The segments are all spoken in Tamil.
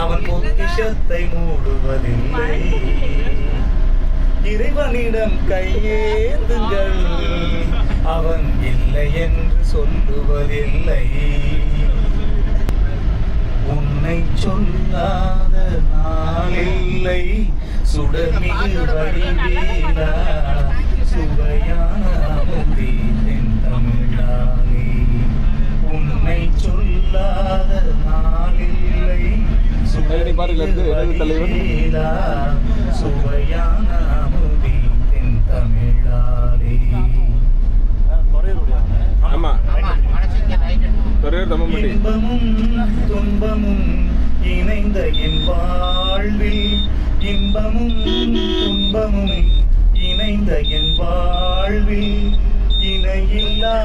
அவன் பொக்கிஷத்தை மூடுவதில்லை. இறைவனிடம் கையேந்துங்கள், அவன் இல்லை என்று சொல்லுவதில்லை. உன்னை சொல்லாத நாளில்லை, சுடர்மிகு வடிவேலா, சுவையான அமுதே தென் தமிழாலே. உன்னை சொல்லாத நாளில்லை, சுடர்மிகு வடிவேலா, சுவையான அமுதே தென் தமிழாலே. இன்பமும் துன்பமும் இணைந்த என் வாழ்வில், இன்பமும் துன்பமும் இணைந்த என் வாழ்வில், இணையில்லா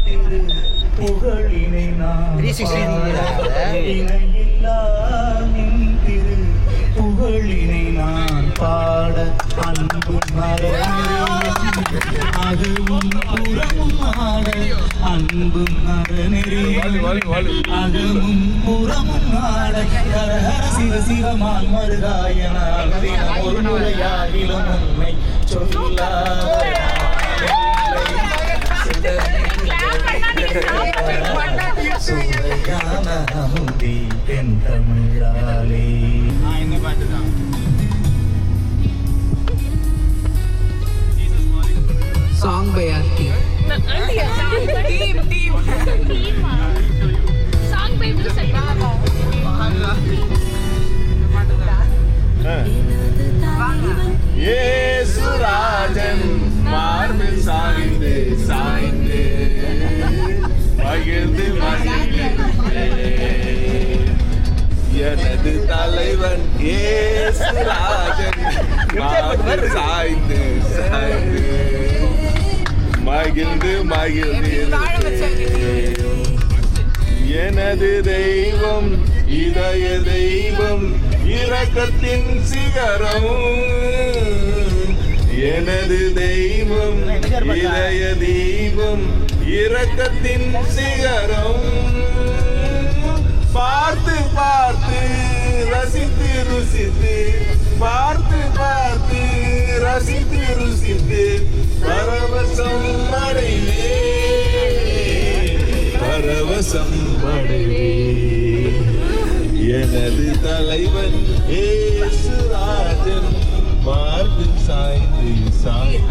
திரு புகழினை நான் இணையில்லா திரு புகழினை நான் பாட அன்பு அதுவும் புறமும் ஆட அன்பு அதுவும் புறமும் ஆட ஹர சிவ சிவமால் மருகாயனால் தினம் ஒரு முறையாகிலும் உண்மை சொல்லாத சுவையான அமுதி தென் தமிழாலே. Song by Auntie. Team. Song by Yesurajan மார்பில் சாய்ந்து சாய்ந்து மகிழ்ந்து எனது தலைவன் ஏசுராஜன் மார்பில் சாய்ந்து சாய்ந்து மகிழ்ந்து மகிழ்ந்து எனது தெய்வம் இதய தெய்வம் இரக்கத்தின் சிகரம் எனது தெய்வம் இதய தெய்வம் இரக்கத்தின் சிகரம் பார்த்து பார்த்து ரசித்து ருசித்து பார்த்து பார்த்து ரசித்து ருசித்து பரவசம் அடைவே பரவசம் அடைவே எனது தலைவன் ஏசுராஜன் மார்பில் சாய்ந்து சாய்ந்து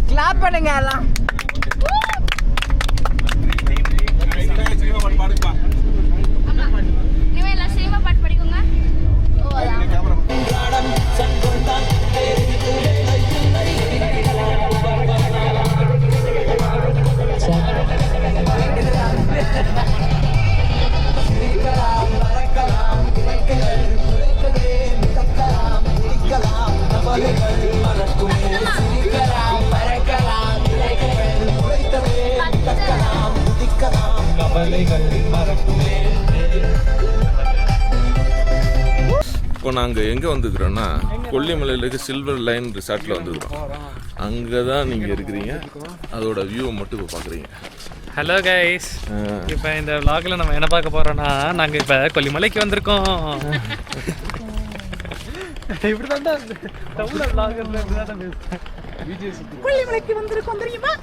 கிளாப் பண்ணுங்க எல்லாம். இப்போ நாங்கள் எங்கே வந்துக்கிறோன்னா கொல்லிமலையில் இருக்க சில்வர் லைன் ரிசார்ட்டில் வந்துக்கிறோம். அங்கே தான் நீங்கள் இருக்கிறீங்க. அதோட வியூவை மட்டும் இப்போ பார்க்குறீங்க. ஹலோ கைஸ், இப்போ இந்த vlogல நம்ம என்ன பார்க்க போகிறோன்னா, நாங்கள் இப்போ கொல்லிமலைக்கு வந்திருக்கோம். இப்படி தான்டா தமிழ் vloggerல இப்படி தான்டா பேசுகிறேன். கொல்லிமலைக்கு வந்திருக்கோம் தெரியுமா?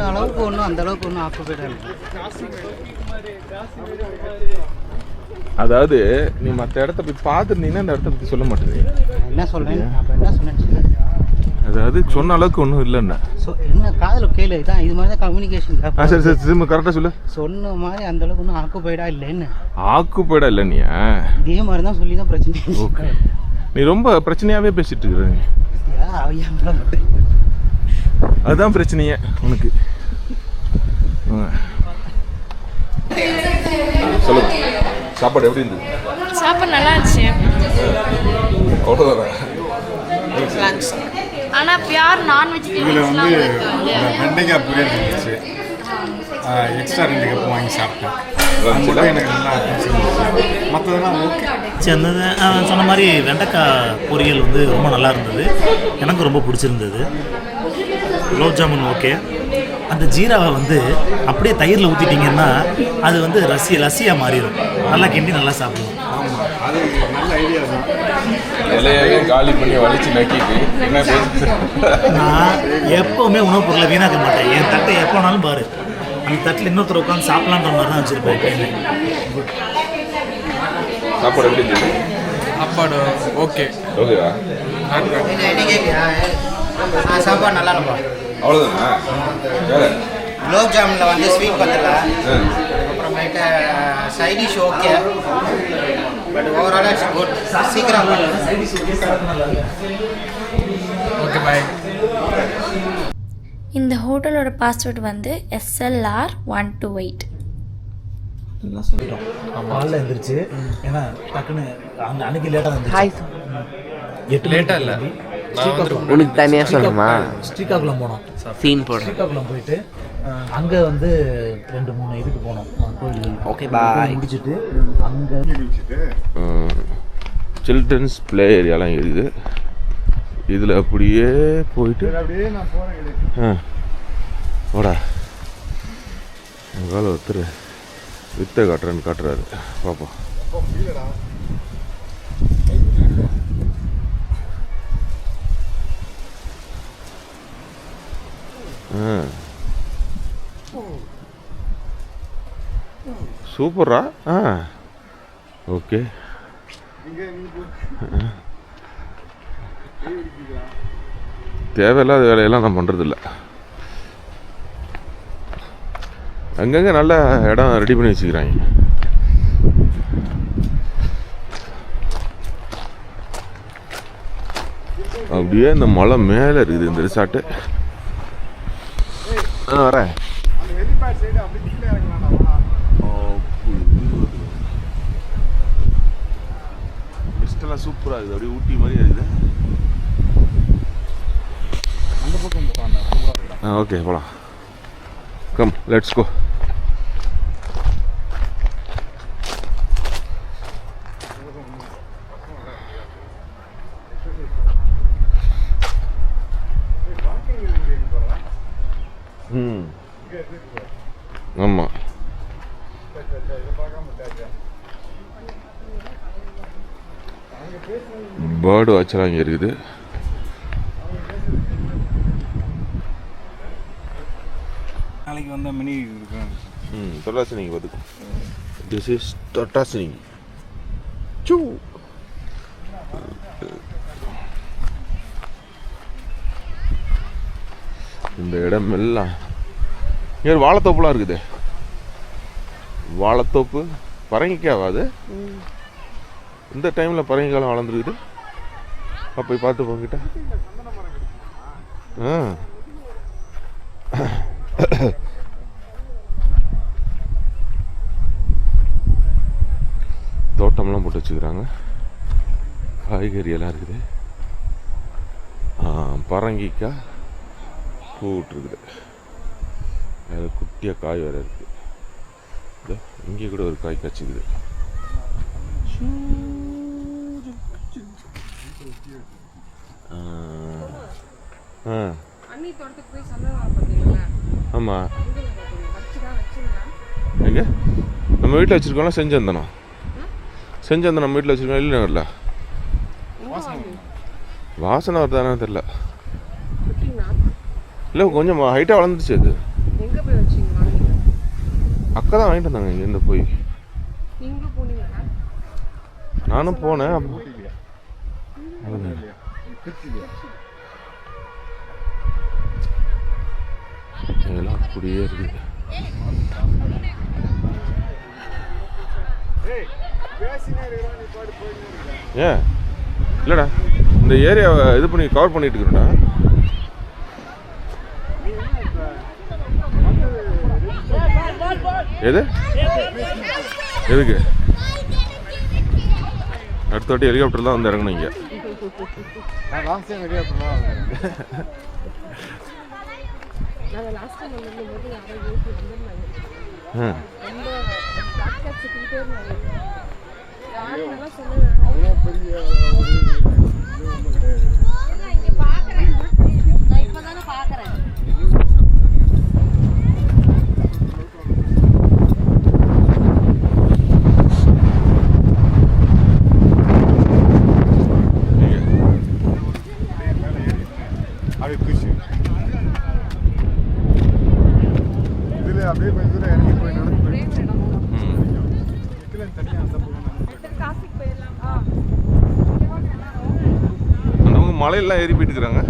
அளவுக்கு ஒன்றும் அந்த அளவுக்கு ஒன்றும் ஆக்குப்பேடாது. அதாவது நீ மற்ற இடத்த போய் பார்த்துருந்தீங்கன்னா அந்த இடத்த பற்றி சொல்ல மாட்டேங்க. என்ன சொல்கிறேன், என்ன சொன்னேன், அதாவது சொன்ன அளவுக்கு ஒன்றும் இல்லைன்னா என்ன காதில் கேளு. இதான் இது மாதிரி தான் கம்யூனிகேஷன். சரி சரி திரும்ப கரெக்டாக சொல்லு. சொன்ன மாதிரி அந்த அளவுக்கு ஒன்றும் ஆக்குப்பைடா இல்லைன்னு. ஆக்குப்பைடா இல்லை நீ இதே மாதிரி தான் சொல்லி தான் பிரச்சனை. ஓகே, நீ ரொம்ப பிரச்சனையாகவே பேசிட்டு இருக்கிற. அதுதான் பிரச்சனையே உனக்கு. சொல்லுங்க, சாப்பாடு எப்படி இருந்தது? சாப்பாடு நல்லா இருந்துச்சு. அவ்வளோதான். ஆனால் பியார் நான் வெஜிடேரியன்ஸ்லாம் வெண்டைக்காய் பொரியல் இருந்துச்சு. எக்ஸ்ட்ரா 2 கப் வாங்கி சாப்பிட்டேன். அது மட்டும் எனக்கு நல்லா இருந்துச்சு. மற்றதெல்லாம் ஓகே. சேர்ந்தது சொன்ன மாதிரி வெண்டைக்காய் பொரியல் வந்து ரொம்ப நல்லா இருந்தது, எனக்கு ரொம்ப பிடிச்சிருந்தது. குலோப் ஜாமுன் ஓகே. அந்த ஜீராவை வந்து அப்படியே தயிரில் ஊற்றிட்டிங்கன்னா அது வந்து லஸ்ஸியாக மாறிடும். நல்லா கிண்டி நல்லா சாப்பிடுவோம். ஆமாம், அது நல்ல ஐடியா தான். இலையே காலி பண்ணி வலிச்சு நக்கிட்டு என்ன நான் எப்போவுமே உணவுப் பொருளை வீணாக்க மாட்டேன். என் தட்டை எப்போ வேணாலும் பாரு, அந்த தட்டில் இன்னொருத்தர் உட்காந்து சாப்பிட்லான்ற மாதிரி தான் வச்சுருப்பேன் எப்பயுமே. சாப்பாடு எப்படி இருந்தது? சாப்பாடு ஓகே. ஓகேவா? சாப்பாடு நல்லா இருக்கும். அவ்வளோதானா? வேற குலோப் ஜாமுனில் வந்து ஸ்வீட் பத்தல, அப்புறமேட்டு side dish okay, but overall it's good. சீக்கிரம் ஓகே, பாய். இந்த ஹோட்டலோட பாஸ்வேர்டு வந்து SLR128. எல்லாம் சொல்லிட்டோம். காலைல எழுந்திரிச்சு, ஏன்னா டக்குன்னு அன்னைக்கு லேட்டாக வந்துச்சு. 8 லேட்டாக இல்லை, உனக்கு தனியாக சொல்லணுமா? ஸ்ரீகாகுளம் போனோம். சீன் போடுறேன். ஸ்ரீகாகுளம் போயிட்டு அங்கே வந்து 2-3 இதுக்கு போனோம் கோயில். ஓகே, பாய். முடிச்சுட்டு அங்கே சில்ட்ரன்ஸ் ப்ளே ஏரியாலாம் இருக்குது. இதில் அப்படியே போயிட்டு அப்படியே நான் போகிறேன். ஓடா உங்களால் ஒருத்தர் வித்தை காட்டுறாரு, பார்ப்போம். சூப்பரா. ஓகே. தேவையில்லாத வேலையெல்லாம் நான் பண்ணுறதில்ல. அங்கங்கே நல்ல இடம் ரெடி பண்ணி வச்சுக்கிறாங்க. அப்படியே இந்த மலை மேலே இருக்குது இந்த ரிசார்ட்டு. வரேன். மிஸ்டெல்லாம் சூப்பராக இருக்குது, அப்படியே ஊட்டி மாதிரி இருக்குது. ஓகே, போகலாம். Come, let's go. ஆமாம், பேர்டு வாட்செல்லாம் இங்கே இருக்குது. நாளைக்கு வந்த மினி இருக்கேன். தொட்டாசினிங்க பார்த்துக்கோ. திஸ் இஸ் தொட்டாசினிங்க. சூ. இந்த இடம் எல்லாம் இங்கே வாழைத்தோப்புலாம் இருக்குது. வாழைத்தோப்பு பரங்கிக்காவாது. இந்த டைமில் பரங்கிக்காலம் வளர்ந்துருக்குது. போய் பார்த்து போங்கிட்ட. தோட்டம்லாம் போட்டு வச்சுக்கிறாங்க. காய்கறி எல்லாம் இருக்குது. பரங்கிக்காய் பூ விட்டுருக்குது. அது குட்டியாக காய் வேறு இருக்குது. இங்கே கூட ஒரு காய் காய்ச்சிக்குது. ஆமாம், எங்கே நம்ம வீட்டில் வச்சுருக்கோம்ல, செஞ்சந்தனம் நம்ம வீட்டில் வச்சுருக்கோம். இல்லை நகரில் வாசனை வருதானே தெரில. இல்லை, கொஞ்சம் ஹைட்டாக வளர்ந்துச்சு. அது அக்கா தான் வாங்கிட்டு வந்தாங்க இங்கேருந்து போய். நானும் போனேன். இதெல்லாம் அப்படியே இருக்குது. ஏன் இல்லைடா, இந்த ஏரியாவை இது பண்ணி கவர் பண்ணிட்டு இருக்கிறோம்டா. எதுக்கு அடுத்த வாட்டி ஹெலிகாப்டர் தான் வந்து இறங்கணும் இங்கே. நாங்கள் லாஸ்ட் டைம் வந்திருந்தபோது யாரும் ஏற்றி வந்திருந்தாங்க. ம் ரொம்ப பிளாக் கேப் சுற்றிக்கிட்டே இருந்தாங்க. யாரும் நல்லா சொன்னாங்க. இங்கே பார்க்குறேன், நான் இப்போ தானே பார்க்குறேன். அப்படியே புஷ் இதில் அப்படியே கொஞ்சம் தூரம் இறங்கி போய் நடந்து போயிடும். இதில் தனியாக அந்த பக்கம் காசிக்கு போயிடலாம். அந்த மலையெல்லாம் ஏறி போயிட்டு இருக்கிறாங்க.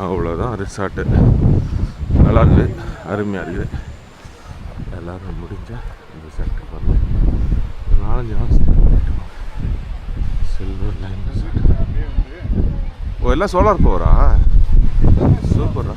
அவ்வளோதான் ரிசார்ட்டு. நல்லா இருக்குது, அருமையாக இருக்குது. எல்லோரும் முடிஞ்சால் ரிசார்ட்டுக்கு வரலாம். 4-5 நாள் ஸ்டே பண்ணிட்டு சில்வர் லைன் ரிசார்ட். ஓ எல்லாம் சோலார் பவரா? சூப்பரா.